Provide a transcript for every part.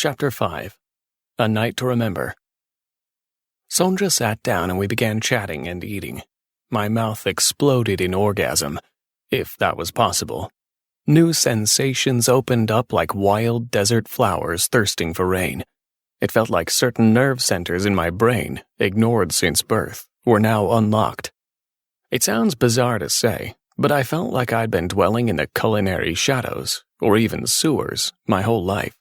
Chapter 5. A Night to Remember. Sondra sat down and we began chatting and eating. My mouth exploded in orgasm, if that was possible. New sensations opened up like wild desert flowers thirsting for rain. It felt like certain nerve centers in my brain, ignored since birth, were now unlocked. It sounds bizarre to say, but I felt like I'd been dwelling in the culinary shadows, or even sewers, my whole life.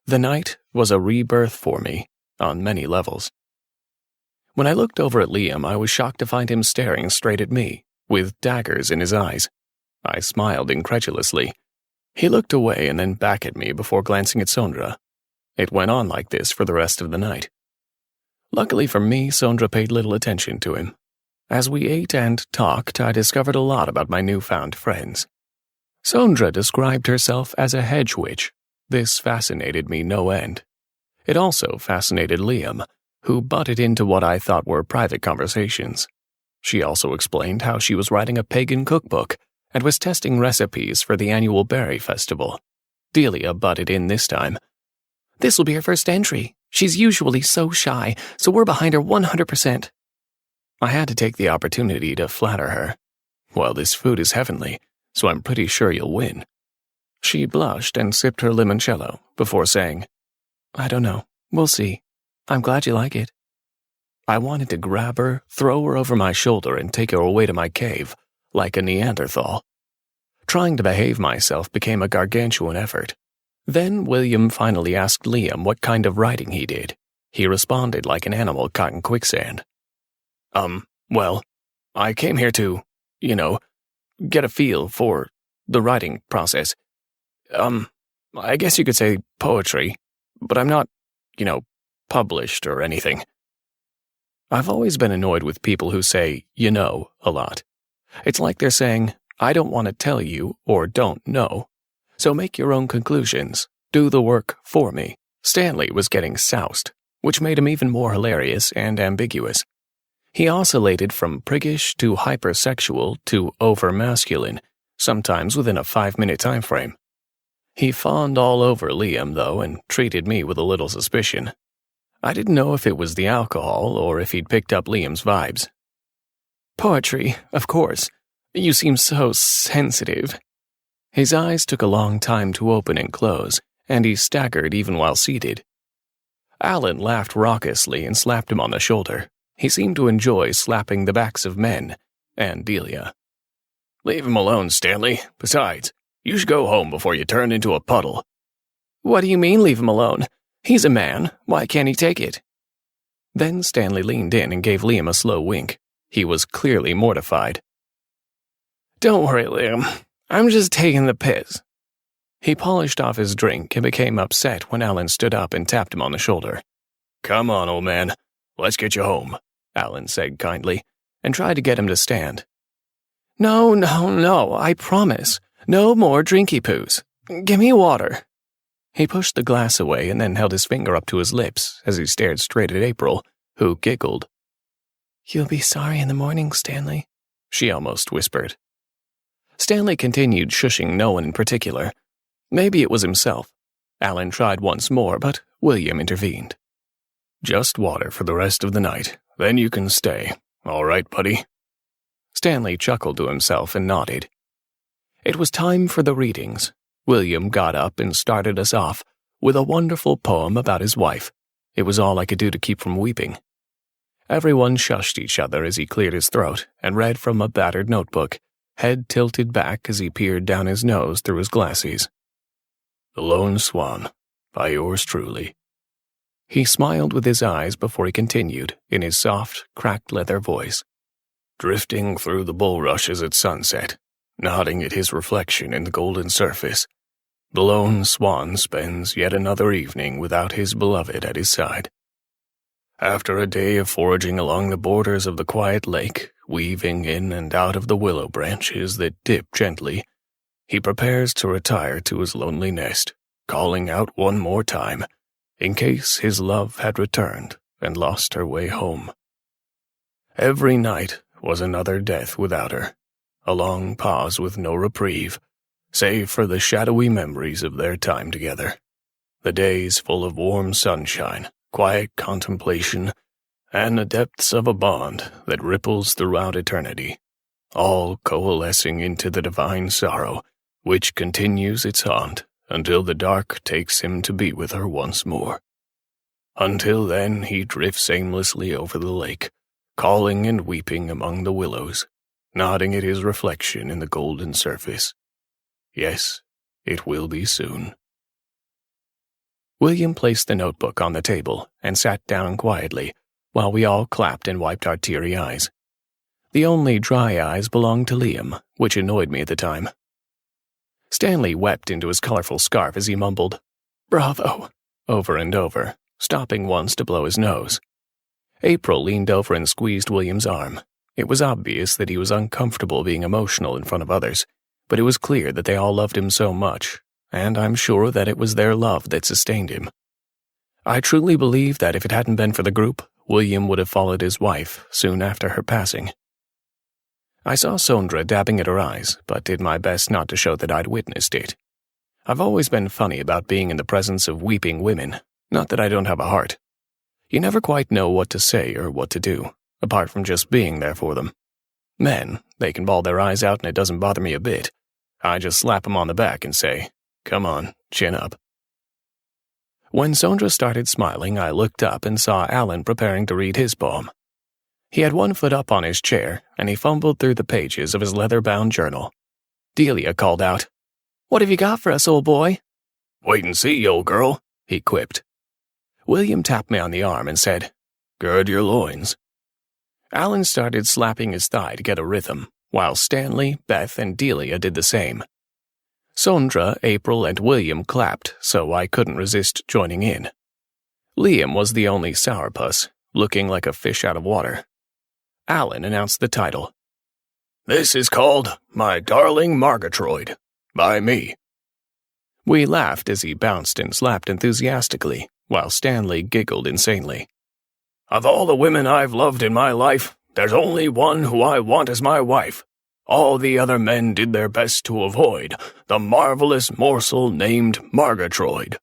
The night was a rebirth for me, on many levels. When I looked over at Liam, I was shocked to find him staring straight at me, with daggers in his eyes. I smiled incredulously. He looked away and then back at me before glancing at Sondra. It went on like this for the rest of the night. Luckily for me, Sondra paid little attention to him. As we ate and talked, I discovered a lot about my newfound friends. Sondra described herself as a hedge witch. This fascinated me no end. It also fascinated Liam, who butted into what I thought were private conversations. She also explained how she was writing a pagan cookbook and was testing recipes for the annual berry festival. Delia butted in this time. "This will be her first entry. She's usually so shy, so we're behind her 100%. I had to take the opportunity to flatter her. "Well, this food is heavenly, so I'm pretty sure you'll win." She blushed and sipped her limoncello before saying, "I don't know. We'll see. I'm glad you like it." I wanted to grab her, throw her over my shoulder, and take her away to my cave, like a Neanderthal. Trying to behave myself became a gargantuan effort. Then William finally asked Liam what kind of writing he did. He responded like an animal caught in quicksand. Well, I came here to, get a feel for the writing process. I guess you could say poetry, but I'm not, published or anything." I've always been annoyed with people who say, a lot. It's like they're saying, I don't want to tell you or don't know. So make your own conclusions. Do the work for me. Stanley was getting soused, which made him even more hilarious and ambiguous. He oscillated from priggish to hypersexual to over-masculine, sometimes within a 5-minute time frame. He fawned all over Liam, though, and treated me with a little suspicion. I didn't know if it was the alcohol or if he'd picked up Liam's vibes. "Poetry, of course. You seem so sensitive." His eyes took a long time to open and close, and he staggered even while seated. Alan laughed raucously and slapped him on the shoulder. He seemed to enjoy slapping the backs of men, and Delia. "Leave him alone, Stanley. Besides, you should go home before you turn into a puddle." "What do you mean, leave him alone? He's a man. Why can't he take it?" Then Stanley leaned in and gave Liam a slow wink. He was clearly mortified. "Don't worry, Liam. I'm just taking the piss." He polished off his drink and became upset when Alan stood up and tapped him on the shoulder. "Come on, old man. Let's get you home," Alan said kindly, and tried to get him to stand. No, I promise. No more drinky poos. Give me water." He pushed the glass away and then held his finger up to his lips as he stared straight at April, who giggled. "You'll be sorry in the morning, Stanley," she almost whispered. Stanley continued shushing no one in particular. Maybe it was himself. Alan tried once more, but William intervened. "Just water for the rest of the night. Then you can stay. All right, buddy?" Stanley chuckled to himself and nodded. It was time for the readings. William got up and started us off with a wonderful poem about his wife. It was all I could do to keep from weeping. Everyone shushed each other as he cleared his throat and read from a battered notebook, head tilted back as he peered down his nose through his glasses. "The Lone Swan, by yours truly." He smiled with his eyes before he continued, in his soft, cracked leather voice. "Drifting through the bulrushes at sunset, nodding at his reflection in the golden surface, the lone swan spends yet another evening without his beloved at his side. After a day of foraging along the borders of the quiet lake, weaving in and out of the willow branches that dip gently, he prepares to retire to his lonely nest, calling out one more time, in case his love had returned and lost her way home. Every night was another death without her, a long pause with no reprieve, save for the shadowy memories of their time together. The days full of warm sunshine, quiet contemplation, and the depths of a bond that ripples throughout eternity, all coalescing into the divine sorrow which continues its haunt until the dark takes him to be with her once more. Until then he drifts aimlessly over the lake, calling and weeping among the willows, nodding at his reflection in the golden surface. Yes, it will be soon. William placed the notebook on the table and sat down quietly, while we all clapped and wiped our teary eyes. The only dry eyes belonged to Liam, which annoyed me at the time. Stanley wept into his colorful scarf as he mumbled, "Bravo," over and over, stopping once to blow his nose. April leaned over and squeezed William's arm. It was obvious that he was uncomfortable being emotional in front of others, but it was clear that they all loved him so much, and I'm sure that it was their love that sustained him. I truly believe that if it hadn't been for the group, William would have followed his wife soon after her passing. I saw Sondra dabbing at her eyes, but did my best not to show that I'd witnessed it. I've always been funny about being in the presence of weeping women, not that I don't have a heart. You never quite know what to say or what to do, apart from just being there for them. Men, they can bawl their eyes out and it doesn't bother me a bit. I just slap them on the back and say, "Come on, chin up." When Sondra started smiling, I looked up and saw Alan preparing to read his poem. He had one foot up on his chair, and he fumbled through the pages of his leather-bound journal. Delia called out, "What have you got for us, old boy?" "Wait and see, old girl," he quipped. William tapped me on the arm and said, "Gird your loins." Alan started slapping his thigh to get a rhythm, while Stanley, Beth, and Delia did the same. Sondra, April, and William clapped, so I couldn't resist joining in. Liam was the only sourpuss, looking like a fish out of water. Alan announced the title. "This is called My Darling Margatroyd, by me." We laughed as he bounced and slapped enthusiastically, while Stanley giggled insanely. "Of all the women I've loved in my life, there's only one who I want as my wife. All the other men did their best to avoid the marvelous morsel named Margatroyd.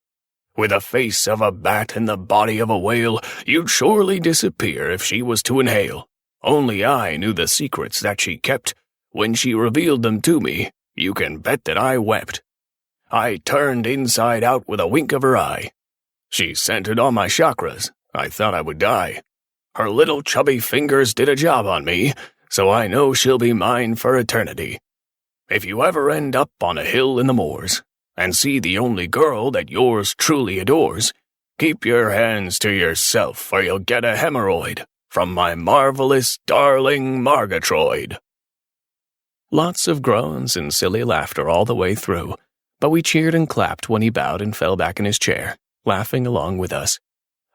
With the face of a bat and the body of a whale, you'd surely disappear if she was to inhale. Only I knew the secrets that she kept. When she revealed them to me, you can bet that I wept. I turned inside out with a wink of her eye. She centered on my chakras. I thought I would die. Her little chubby fingers did a job on me, so I know she'll be mine for eternity. If you ever end up on a hill in the moors and see the only girl that yours truly adores, keep your hands to yourself or you'll get a hemorrhoid from my marvelous darling Margatroyd." Lots of groans and silly laughter all the way through, but we cheered and clapped when he bowed and fell back in his chair, laughing along with us.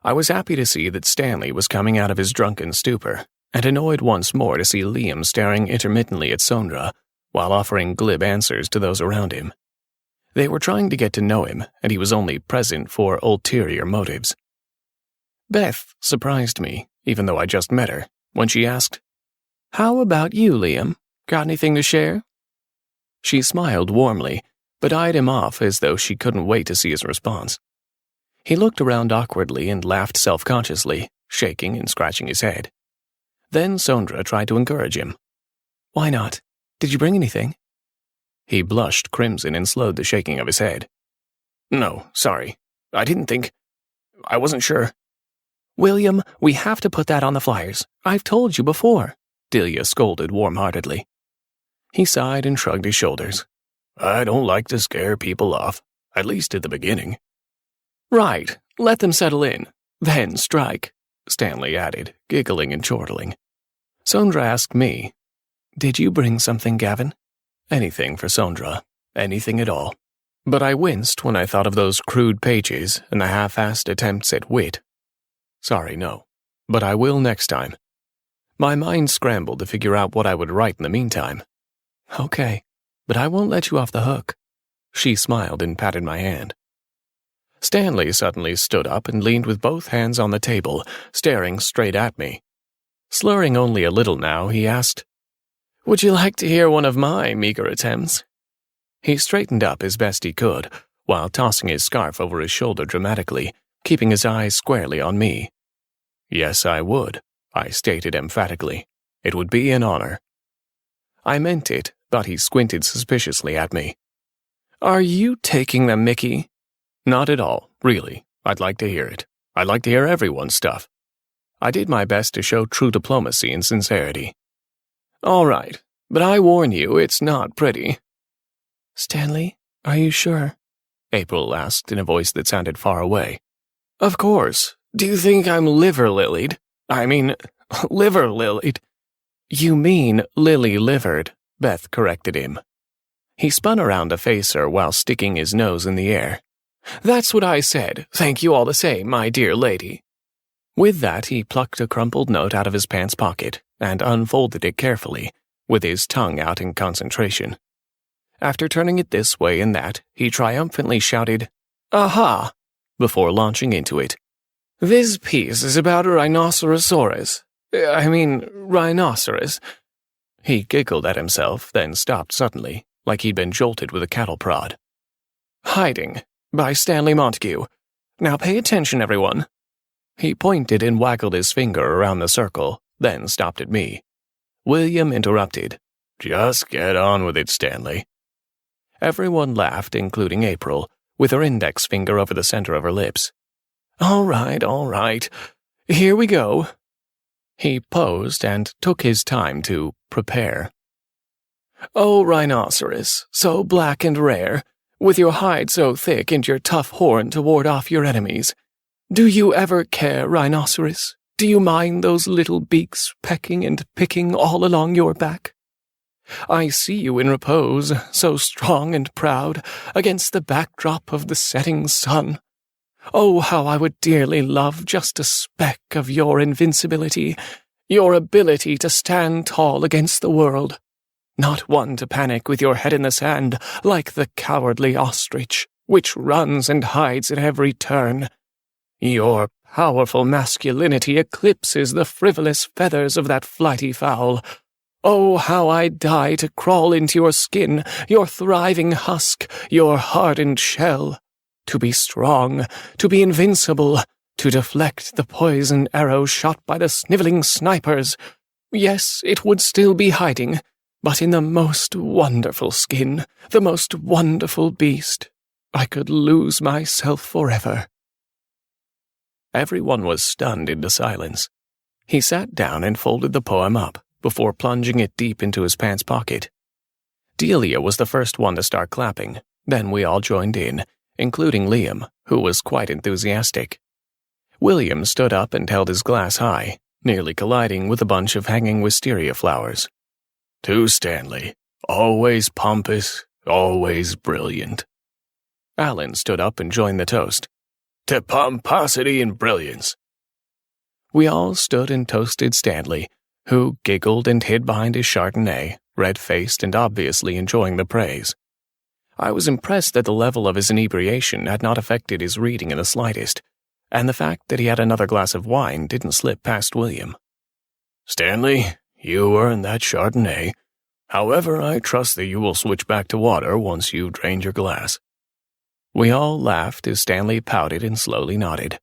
I was happy to see that Stanley was coming out of his drunken stupor, and annoyed once more to see Liam staring intermittently at Sondra while offering glib answers to those around him. They were trying to get to know him, and he was only present for ulterior motives. Beth surprised me, even though I just met her, when she asked, "How about you, Liam? Got anything to share?" She smiled warmly, but eyed him off as though she couldn't wait to see his response. He looked around awkwardly and laughed self-consciously, shaking and scratching his head. Then Sondra tried to encourage him. "Why not? Did you bring anything?" He blushed crimson and slowed the shaking of his head. "No, sorry. I didn't think. I wasn't sure." "William, we have to put that on the flyers. I've told you before," Delia scolded warm-heartedly. He sighed and shrugged his shoulders. "I don't like to scare people off, at least at the beginning." "Right, let them settle in, then strike," Stanley added, giggling and chortling. Sondra asked me, "Did you bring something, Gavin?" Anything for Sondra, anything at all. But I winced when I thought of those crude pages and the half-assed attempts at wit. Sorry, no. But I will next time. My mind scrambled to figure out what I would write in the meantime. "Okay, but I won't let you off the hook." She smiled and patted my hand. Stanley suddenly stood up and leaned with both hands on the table, staring straight at me. Slurring only a little now, he asked, "Would you like to hear one of my meager attempts?" He straightened up as best he could, while tossing his scarf over his shoulder dramatically, keeping his eyes squarely on me. Yes, I would, I stated emphatically. It would be an honor. I meant it, but he squinted suspiciously at me. Are you taking the mickey? Not at all, really. I'd like to hear it. I'd like to hear everyone's stuff. I did my best to show true diplomacy and sincerity. All right, but I warn you, it's not pretty. Stanley, are you sure? April asked in a voice that sounded far away. Of course. Do you think I'm liver-lilied? I mean, liver-lilied. You mean lily-livered, Beth corrected him. He spun around to face her while sticking his nose in the air. That's what I said. Thank you all the same, my dear lady. With that, he plucked a crumpled note out of his pants pocket and unfolded it carefully, with his tongue out in concentration. After turning it this way and that, he triumphantly shouted, "Aha!" before launching into it. This piece is about a rhinoceros. He giggled at himself, then stopped suddenly, like he'd been jolted with a cattle prod. Hiding, by Stanley Montague. Now pay attention, everyone. He pointed and waggled his finger around the circle, then stopped at me. William interrupted. Just get on with it, Stanley. Everyone laughed, including April, with her index finger over the center of her lips. All right. Here we go. He posed and took his time to prepare. Oh, rhinoceros, so black and rare, with your hide so thick and your tough horn to ward off your enemies. Do you ever care, rhinoceros? Do you mind those little beaks pecking and picking all along your back? I see you in repose, so strong and proud, against the backdrop of the setting sun. Oh, how I would dearly love just a speck of your invincibility, your ability to stand tall against the world. Not one to panic with your head in the sand, like the cowardly ostrich, which runs and hides at every turn. Your powerful masculinity eclipses the frivolous feathers of that flighty fowl. Oh, how I'd die to crawl into your skin, your thriving husk, your hardened shell. To be strong, to be invincible, to deflect the poison arrow shot by the sniveling snipers. Yes, it would still be hiding, but in the most wonderful skin, the most wonderful beast. I could lose myself forever. Everyone was stunned into silence. He sat down and folded the poem up, before plunging it deep into his pants pocket. Delia was the first one to start clapping, then we all joined in, including Liam, who was quite enthusiastic. William stood up and held his glass high, nearly colliding with a bunch of hanging wisteria flowers. To Stanley, always pompous, always brilliant. Alan stood up and joined the toast. To pomposity and brilliance. We all stood and toasted Stanley, who giggled and hid behind his Chardonnay, red-faced and obviously enjoying the praise. I was impressed that the level of his inebriation had not affected his reading in the slightest, and the fact that he had another glass of wine didn't slip past William. Stanley, you earned that Chardonnay. However, I trust that you will switch back to water once you've drained your glass. We all laughed as Stanley pouted and slowly nodded.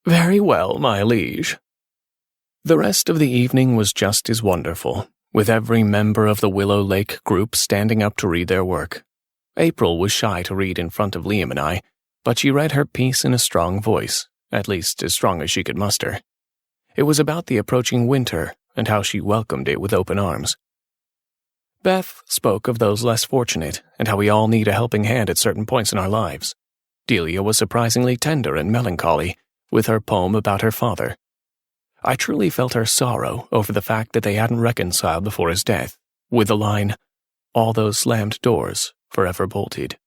Very well, my liege. The rest of the evening was just as wonderful, with every member of the Willow Lake group standing up to read their work. April was shy to read in front of Liam and I, but she read her piece in a strong voice, at least as strong as she could muster. It was about the approaching winter and how she welcomed it with open arms. Beth spoke of those less fortunate and how we all need a helping hand at certain points in our lives. Delia was surprisingly tender and melancholy, with her poem about her father. I truly felt her sorrow over the fact that they hadn't reconciled before his death, with the line, "All those slammed doors forever bolted."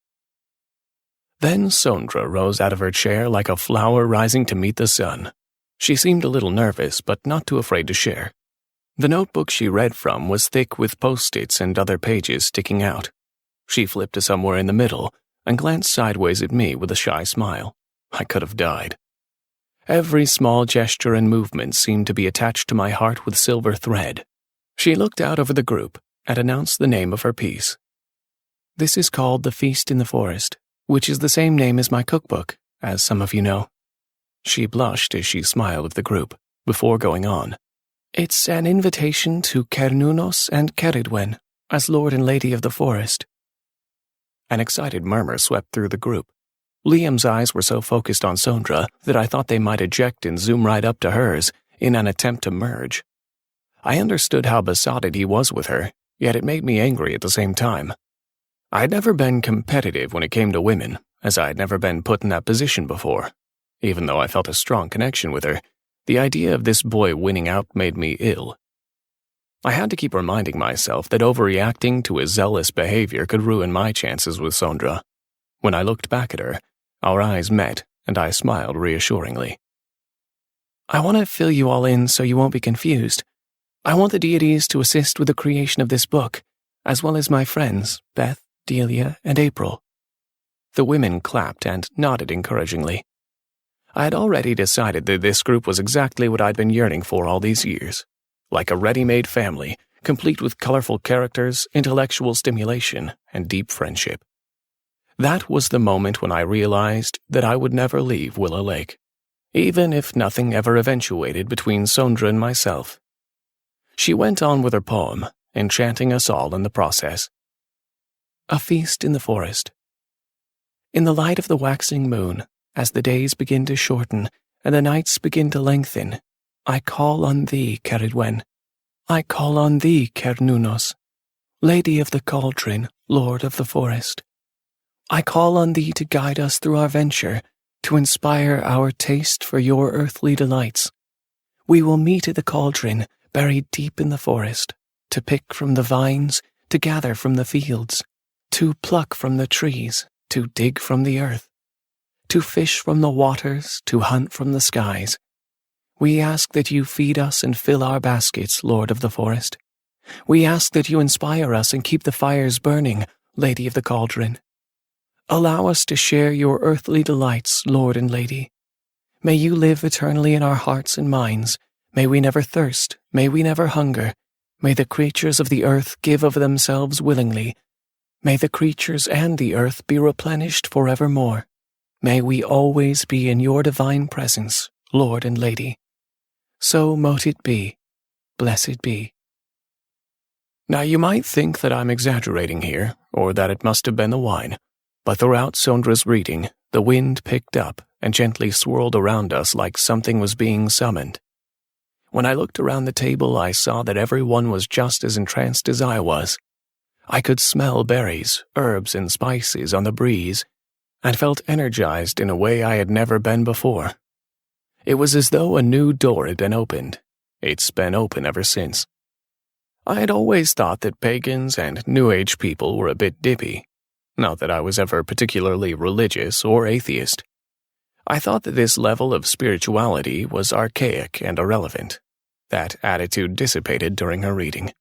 Then Sondra rose out of her chair like a flower rising to meet the sun. She seemed a little nervous, but not too afraid to share. The notebook she read from was thick with post-its and other pages sticking out. She flipped to somewhere in the middle and glanced sideways at me with a shy smile. I could have died. Every small gesture and movement seemed to be attached to my heart with silver thread. She looked out over the group and announced the name of her piece. This is called The Feast in the Forest, which is the same name as my cookbook, as some of you know. She blushed as she smiled at the group, before going on. It's an invitation to Cernunnos and Ceridwen, as Lord and Lady of the Forest. An excited murmur swept through the group. Liam's eyes were so focused on Sondra that I thought they might eject and zoom right up to hers in an attempt to merge. I understood how besotted he was with her, yet it made me angry at the same time. I had never been competitive when it came to women, as I had never been put in that position before. Even though I felt a strong connection with her, the idea of this boy winning out made me ill. I had to keep reminding myself that overreacting to his zealous behavior could ruin my chances with Sondra. When I looked back at her, our eyes met, and I smiled reassuringly. I want to fill you all in so you won't be confused. I want the deities to assist with the creation of this book, as well as my friends, Beth, Delia, and April. The women clapped and nodded encouragingly. I had already decided that this group was exactly what I'd been yearning for all these years. Like a ready-made family, complete with colorful characters, intellectual stimulation, and deep friendship. That was the moment when I realized that I would never leave Willow Lake, even if nothing ever eventuated between Sondra and myself. She went on with her poem, enchanting us all in the process. A feast in the forest. In the light of the waxing moon, as the days begin to shorten and the nights begin to lengthen, I call on thee, Ceridwen. I call on thee, Cernunnos, Lady of the Cauldron, Lord of the Forest. I call on thee to guide us through our venture, to inspire our taste for your earthly delights. We will meet at the cauldron, buried deep in the forest, to pick from the vines, to gather from the fields, to pluck from the trees, to dig from the earth, to fish from the waters, to hunt from the skies. We ask that you feed us and fill our baskets, Lord of the Forest. We ask that you inspire us and keep the fires burning, Lady of the Cauldron. Allow us to share your earthly delights, Lord and Lady. May you live eternally in our hearts and minds. May we never thirst. May we never hunger. May the creatures of the earth give of themselves willingly. May the creatures and the earth be replenished forevermore. May we always be in your divine presence, Lord and Lady. So mote it be. Blessed be. Now you might think that I'm exaggerating here, or that it must have been the wine, but throughout Sondra's reading, the wind picked up and gently swirled around us like something was being summoned. When I looked around the table, I saw that everyone was just as entranced as I was. I could smell berries, herbs, and spices on the breeze, and felt energized in a way I had never been before. It was as though a new door had been opened. It's been open ever since. I had always thought that pagans and New Age people were a bit dippy. Not that I was ever particularly religious or atheist. I thought that this level of spirituality was archaic and irrelevant. That attitude dissipated during her reading.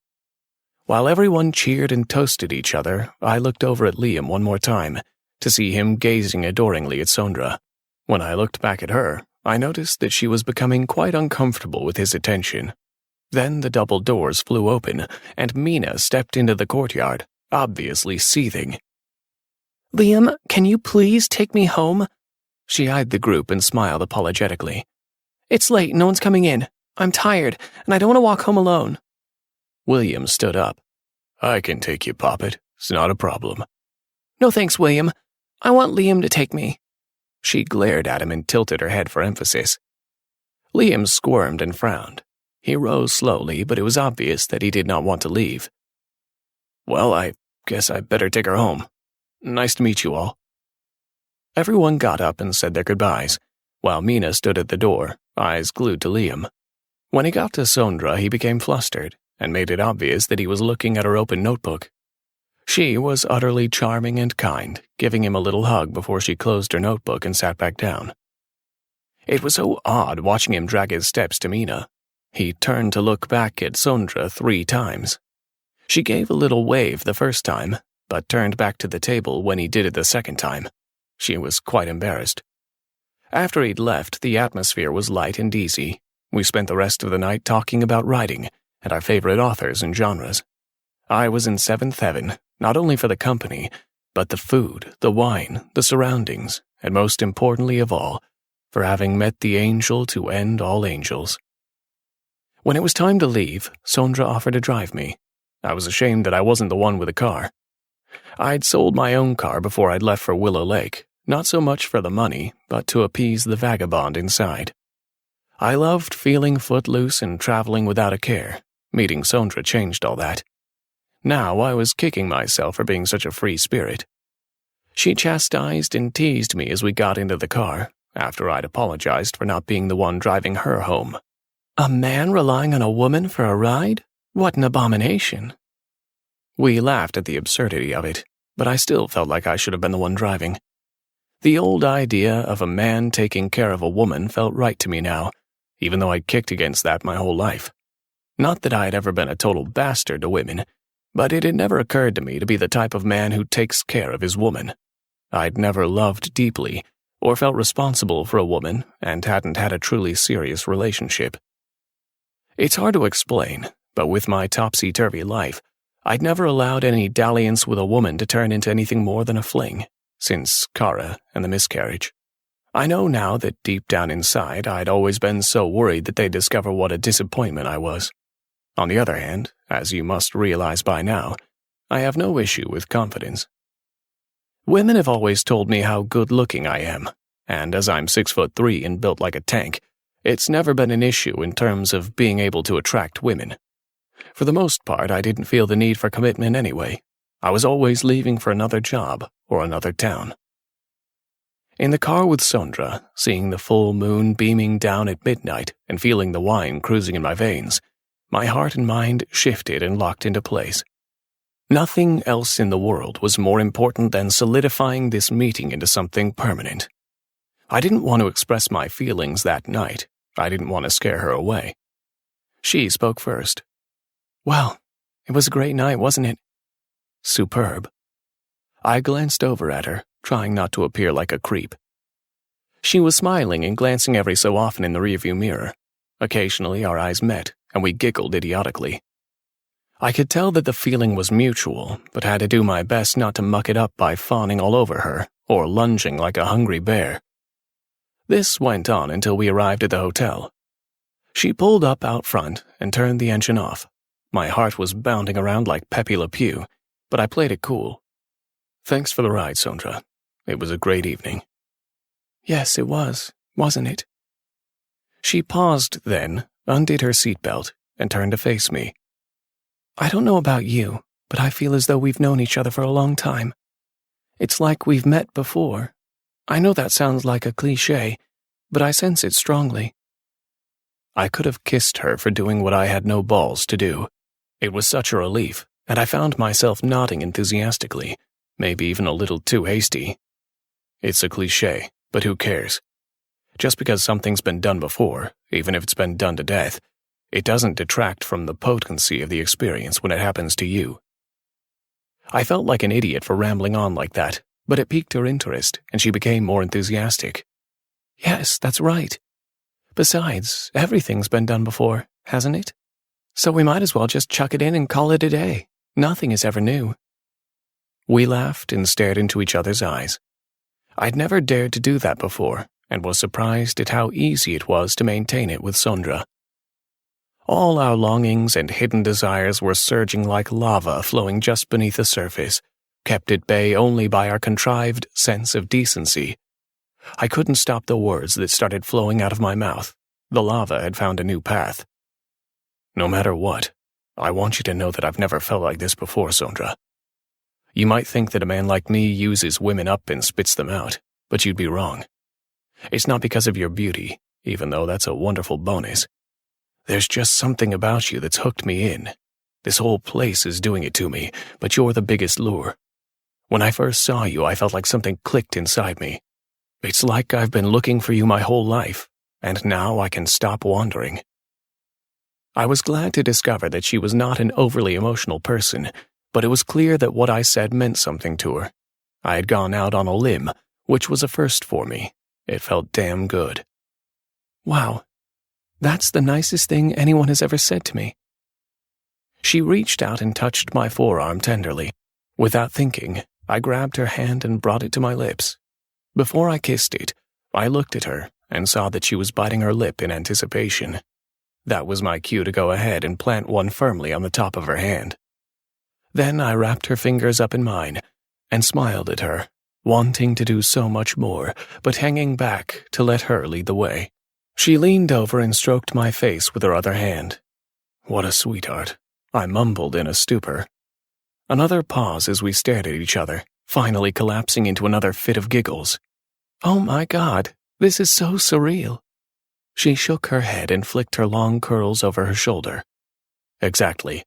While everyone cheered and toasted each other, I looked over at Liam one more time to see him gazing adoringly at Sondra. When I looked back at her, I noticed that she was becoming quite uncomfortable with his attention. Then the double doors flew open, and Mina stepped into the courtyard, obviously seething. Liam, can you please take me home? She eyed the group and smiled apologetically. It's late, no one's coming in. I'm tired, and I don't want to walk home alone. William stood up. I can take you, Poppet. It's not a problem. No thanks, William. I want Liam to take me. She glared at him and tilted her head for emphasis. Liam squirmed and frowned. He rose slowly, but it was obvious that he did not want to leave. Well, I guess I'd better take her home. Nice to meet you all. Everyone got up and said their goodbyes, while Mina stood at the door, eyes glued to Liam. When he got to Sondra, he became flustered and made it obvious that he was looking at her open notebook. She was utterly charming and kind, giving him a little hug before she closed her notebook and sat back down. It was so odd watching him drag his steps to Mina. He turned to look back at Sondra 3 times. She gave a little wave the first time, but turned back to the table when he did it the second time. She was quite embarrassed. After he'd left, the atmosphere was light and easy. We spent the rest of the night talking about writing and our favorite authors and genres. I was in seventh heaven, not only for the company, but the food, the wine, the surroundings, and most importantly of all, for having met the angel to end all angels. When it was time to leave, Sondra offered to drive me. I was ashamed that I wasn't the one with a car. I'd sold my own car before I'd left for Willow Lake, not so much for the money, but to appease the vagabond inside. I loved feeling footloose and traveling without a care. Meeting Sondra changed all that. Now I was kicking myself for being such a free spirit. She chastised and teased me as we got into the car, after I'd apologized for not being the one driving her home. A man relying on a woman for a ride? What an abomination. We laughed at the absurdity of it, but I still felt like I should have been the one driving. The old idea of a man taking care of a woman felt right to me now, even though I'd kicked against that my whole life. Not that I had ever been a total bastard to women, but it had never occurred to me to be the type of man who takes care of his woman. I'd never loved deeply, or felt responsible for a woman, and hadn't had a truly serious relationship. It's hard to explain, but with my topsy-turvy life, I'd never allowed any dalliance with a woman to turn into anything more than a fling, since Kara and the miscarriage. I know now that deep down inside I'd always been so worried that they'd discover what a disappointment I was. On the other hand, as you must realize by now, I have no issue with confidence. Women have always told me how good-looking I am, and as I'm 6'3" and built like a tank, it's never been an issue in terms of being able to attract women. For the most part, I didn't feel the need for commitment anyway. I was always leaving for another job or another town. In the car with Sondra, seeing the full moon beaming down at midnight and feeling the wine cruising in my veins, my heart and mind shifted and locked into place. Nothing else in the world was more important than solidifying this meeting into something permanent. I didn't want to express my feelings that night. I didn't want to scare her away. She spoke first. Well, it was a great night, wasn't it? Superb. I glanced over at her, trying not to appear like a creep. She was smiling and glancing every so often in the rearview mirror. Occasionally our eyes met, and we giggled idiotically. I could tell that the feeling was mutual, but had to do my best not to muck it up by fawning all over her, or lunging like a hungry bear. This went on until we arrived at the hotel. She pulled up out front and turned the engine off. My heart was bounding around like Pepe Le Pew, but I played it cool. Thanks for the ride, Sondra. It was a great evening. Yes, it was, wasn't it? She paused then, undid her seatbelt, and turned to face me. I don't know about you, but I feel as though we've known each other for a long time. It's like we've met before. I know that sounds like a cliché, but I sense it strongly. I could have kissed her for doing what I had no balls to do. It was such a relief, and I found myself nodding enthusiastically, maybe even a little too hasty. It's a cliché, but who cares? Just because something's been done before, even if it's been done to death, it doesn't detract from the potency of the experience when it happens to you. I felt like an idiot for rambling on like that, but it piqued her interest, and she became more enthusiastic. Yes, that's right. Besides, everything's been done before, hasn't it? So we might as well just chuck it in and call it a day. Nothing is ever new. We laughed and stared into each other's eyes. I'd never dared to do that before, and was surprised at how easy it was to maintain it with Sondra. All our longings and hidden desires were surging like lava flowing just beneath the surface, kept at bay only by our contrived sense of decency. I couldn't stop the words that started flowing out of my mouth. The lava had found a new path. No matter what, I want you to know that I've never felt like this before, Sondra. You might think that a man like me uses women up and spits them out, but you'd be wrong. It's not because of your beauty, even though that's a wonderful bonus. There's just something about you that's hooked me in. This whole place is doing it to me, but you're the biggest lure. When I first saw you, I felt like something clicked inside me. It's like I've been looking for you my whole life, and now I can stop wandering. I was glad to discover that she was not an overly emotional person, but it was clear that what I said meant something to her. I had gone out on a limb, which was a first for me. It felt damn good. Wow, that's the nicest thing anyone has ever said to me. She reached out and touched my forearm tenderly. Without thinking, I grabbed her hand and brought it to my lips. Before I kissed it, I looked at her and saw that she was biting her lip in anticipation. That was my cue to go ahead and plant one firmly on the top of her hand. Then I wrapped her fingers up in mine and smiled at her, wanting to do so much more, but hanging back to let her lead the way. She leaned over and stroked my face with her other hand. What a sweetheart, I mumbled in a stupor. Another pause as we stared at each other, finally collapsing into another fit of giggles. Oh my God, this is so surreal. She shook her head and flicked her long curls over her shoulder. Exactly.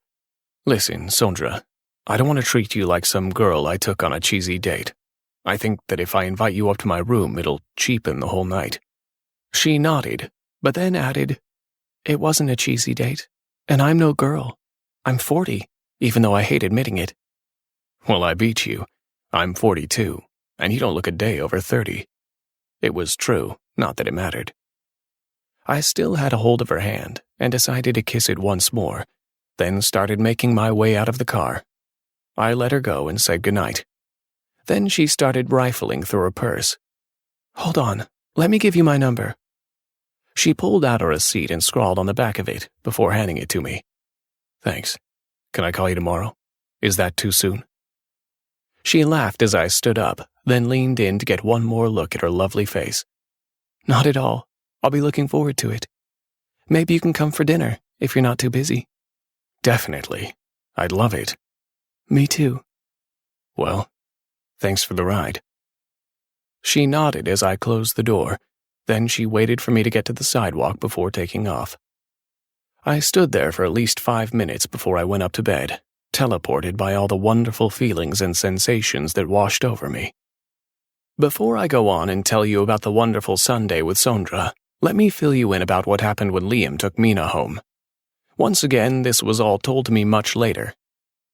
Listen, Sondra, I don't want to treat you like some girl I took on a cheesy date. I think that if I invite you up to my room, it'll cheapen the whole night. She nodded, but then added, It wasn't a cheesy date, and I'm no girl. I'm 40, even though I hate admitting it. Well, I beat you. I'm 42, and you don't look a day over 30. It was true, not that it mattered. I still had a hold of her hand and decided to kiss it once more, then started making my way out of the car. I let her go and said goodnight. Then she started rifling through her purse. Hold on, let me give you my number. She pulled out a receipt and scrawled on the back of it before handing it to me. Thanks. Can I call you tomorrow? Is that too soon? She laughed as I stood up, then leaned in to get one more look at her lovely face. Not at all. I'll be looking forward to it. Maybe you can come for dinner, if you're not too busy. Definitely. I'd love it. Me too. Well, thanks for the ride. She nodded as I closed the door. Then she waited for me to get to the sidewalk before taking off. I stood there for at least 5 minutes before I went up to bed, teleported by all the wonderful feelings and sensations that washed over me. Before I go on and tell you about the wonderful Sunday with Sondra, let me fill you in about what happened when Liam took Mina home. Once again, this was all told to me much later.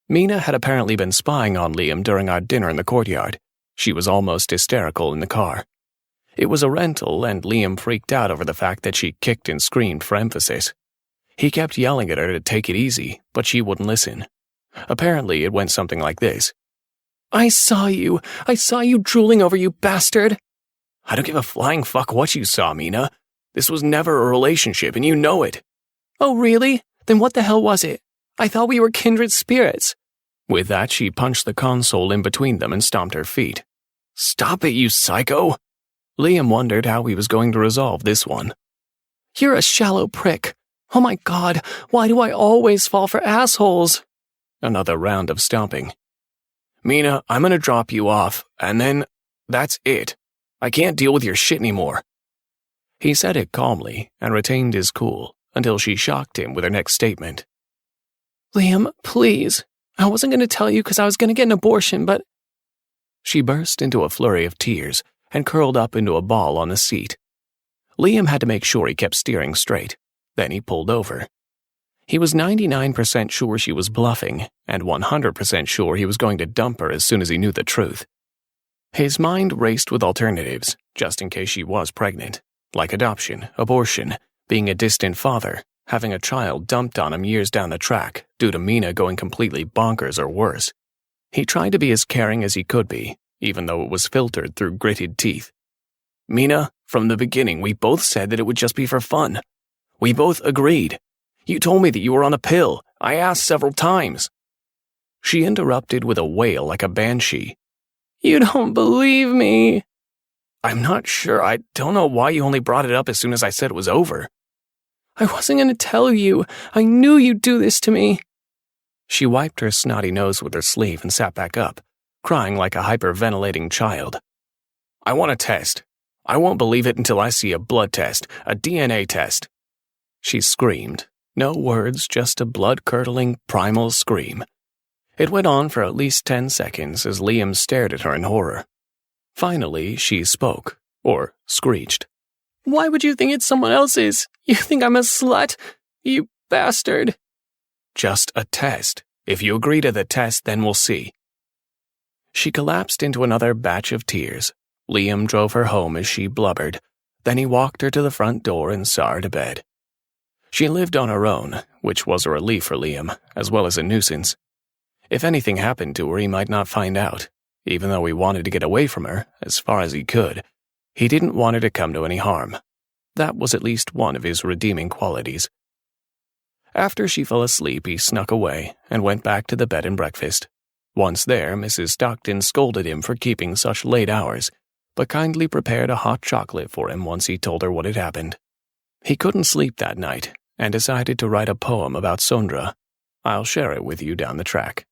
Mina had apparently been spying on Liam during our dinner in the courtyard. She was almost hysterical in the car. It was a rental, and Liam freaked out over the fact that she kicked and screamed for emphasis. He kept yelling at her to take it easy, but she wouldn't listen. Apparently, it went something like this. I saw you drooling over you, bastard. I don't give a flying fuck what you saw, Mina. This was never a relationship, and you know it. Oh, really? Then what the hell was it? I thought we were kindred spirits. With that, she punched the console in between them and stomped her feet. Stop it, you psycho! Liam wondered how he was going to resolve this one. You're a shallow prick. Oh my God, why do I always fall for assholes? Another round of stomping. Mina, I'm gonna drop you off, and then that's it. I can't deal with your shit anymore. He said it calmly and retained his cool until she shocked him with her next statement. Liam, please. I wasn't going to tell you because I was going to get an abortion, but... She burst into a flurry of tears and curled up into a ball on the seat. Liam had to make sure he kept steering straight. Then he pulled over. He was 99% sure she was bluffing and 100% sure he was going to dump her as soon as he knew the truth. His mind raced with alternatives, just in case she was pregnant, like adoption, abortion, being a distant father, having a child dumped on him years down the track due to Mina going completely bonkers or worse. He tried to be as caring as he could be, even though it was filtered through gritted teeth. Mina, from the beginning we both said that it would just be for fun. We both agreed. You told me that you were on a pill. I asked several times. She interrupted with a wail like a banshee. You don't believe me. I'm not sure. I don't know why you only brought it up as soon as I said it was over. I wasn't going to tell you. I knew you'd do this to me. She wiped her snotty nose with her sleeve and sat back up, crying like a hyperventilating child. I want a test. I won't believe it until I see a blood test, a DNA test. She screamed. No words, just a blood-curdling, primal scream. It went on for at least 10 seconds as Liam stared at her in horror. Finally, she spoke, or screeched. Why would you think it's someone else's? You think I'm a slut? You bastard. Just a test. If you agree to the test, then we'll see. She collapsed into another batch of tears. Liam drove her home as she blubbered. Then he walked her to the front door and saw her to bed. She lived on her own, which was a relief for Liam, as well as a nuisance. If anything happened to her, he might not find out. Even though he wanted to get away from her, as far as he could, he didn't want her to come to any harm. That was at least one of his redeeming qualities. After she fell asleep, he snuck away and went back to the bed and breakfast. Once there, Mrs. Stockton scolded him for keeping such late hours, but kindly prepared a hot chocolate for him once he told her what had happened. He couldn't sleep that night and decided to write a poem about Sondra. I'll share it with you down the track.